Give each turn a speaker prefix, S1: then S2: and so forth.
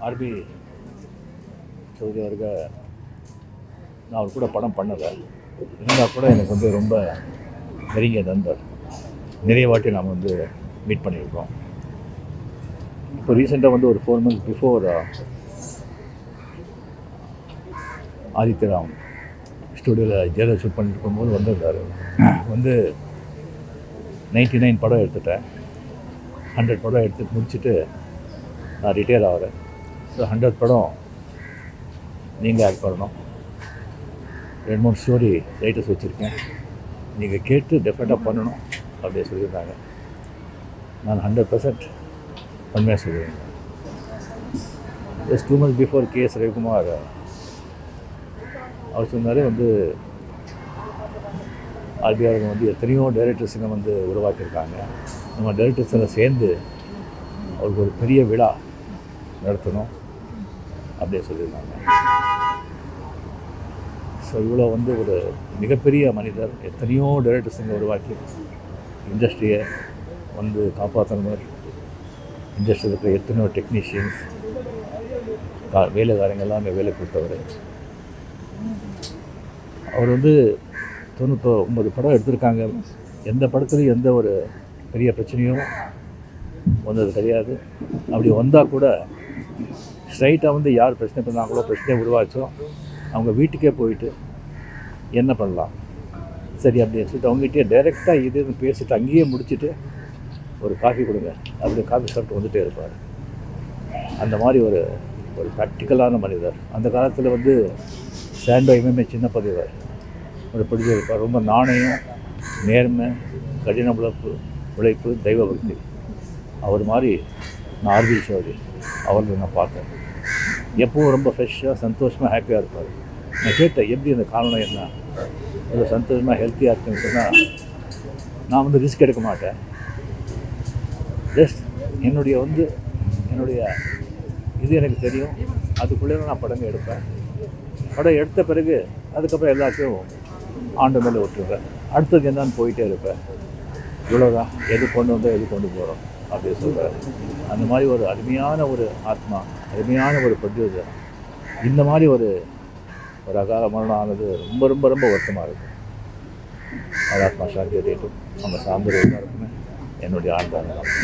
S1: RB Chowdhury அவர்கள் நான் அவர் கூட படம் பண்ணலை, இருந்தால் கூட எனக்கு வந்து ரொம்ப நெருங்கிய நண்பர். நிறைய வாட்டி நாம் வந்து மீட் பண்ணியிருக்கோம். இப்போ ரீசெண்டாக வந்து ஒரு 4 months பிஃபோர் ஆதித்யராம் ஸ்டூடியோவில் ஜெயலலிதா ஷூட் பண்ணிட்டு இருக்கும்போது வந்திருந்தார். வந்து 99 படம் எடுத்துட்டேன், 100 படம் எடுத்து முடிச்சுட்டு நான் ரிட்டையர் ஆகிறேன். ஸோ 100 படம் நீங்கள் ஆக்ட் பண்ணணும், 2-3 ஸ்டோரி ரைட்டர்ஸ் வச்சுருக்கேன், நீங்கள் கேட்டு டெஃபினட்டாக பண்ணணும் அப்படியே சொல்லியிருந்தாங்க. நான் 100% உண்மையாக சொல்லியிருந்தேன். Just 2 months before K S Ravikumar அவர் சொன்னார், வந்து ஆர்பிஆர் வந்து எத்தனையோ டைரக்டர்ஸுங்க வந்து உருவாக்கியிருக்காங்க, நம்ம டைரக்டர்ஸில் சேர்ந்து அவருக்கு ஒரு பெரிய விழா நடத்தணும் அப்படியே சொல்லியிருந்தாங்க. ஸோ இவ்வளோ வந்து ஒரு மிகப்பெரிய மனிதர், எத்தனையோ டைரக்டர்ஸுங்க உருவாக்கி இண்டஸ்ட்ரியை வந்து காப்பாற்றணும், இண்டஸ்ட்ரியில் இருக்கிற எத்தனையோ டெக்னீஷியன்ஸ் வேலைக்காரங்கெல்லாம் அங்கே வேலை கொடுத்தவர். அவர் வந்து 99 படம் எடுத்திருக்காங்க, எந்த படத்துலையும் எந்த ஒரு பெரிய பிரச்சனையும் வந்தது கிடையாது. அப்படி வந்தால் கூட ஸ்ட்ரைட்டாக வந்து யார் பிரச்சனை பண்ணாங்களோ, பிரச்சனையை உருவாச்சோ அவங்க வீட்டுக்கே போயிட்டு என்ன பண்ணலாம் சரி அப்படின்னு சொல்லிட்டு அவங்ககிட்டயே டைரெக்டாக இதுன்னு பேசிட்டு அங்கேயே முடிச்சுட்டு ஒரு காஃபி கொடுங்க அப்படி காஃபி சாப்பிட்டு வந்துகிட்டே இருப்பார். அந்த மாதிரி ஒரு ப்ராக்டிக்கலான மனிதர். அந்த காலத்தில் வந்து சாண்டோ எம்எம்ஏ சின்ன பதிவர் ஒரு ப்ரொடியூசர் இருப்பார். ரொம்ப நாணயம், நேர்மை, கடின உழைப்பு, தெய்வ பக்தி. அவர் மாதிரி நான் ஆர்பி சௌத்ரி அவர்கள் நான் பார்த்தேன். எப்பவும் ரொம்ப ஃப்ரெஷ்ஷாக சந்தோஷமாக ஹாப்பியாக இருப்பார். நான் கேட்டேன், எப்படி அந்த காரணம் என்ன, ஒரு சந்தோஷமாக ஹெல்த்தியாக இருக்குன்னு சொன்னால், நான் வந்து ரிஸ்க் எடுக்க மாட்டேன், ஜஸ்ட் என்னுடைய இது எனக்கு தெரியும், அதுக்குள்ளே நான் படங்கள் எடுப்பேன். படம் எடுத்த பிறகு அதுக்கப்புறம் எல்லாத்தையும் ஆண்டு மேலே விட்டுருப்பேன், அடுத்தது என்னன்னு போயிட்டே இருப்பேன். இவ்வளோதான், எது கொண்டு வந்தோம் எது கொண்டு போகிறோம் அப்படின்னு சொல்கிறார். அந்த மாதிரி ஒரு அருமையான ஒரு ஆத்மா, அருமையான ஒரு ப்ரொடியூசர். இந்த மாதிரி ஒரு அகால மரணம் ஆனது ரொம்ப ரொம்ப ரொம்ப வருத்தமாக இருக்குது. ஆத்மா சாந்தி அடையட்டும். அவங்க சார்ந்த எல்லாருக்குமே என்னுடைய ஆழ்ந்த நன்றி.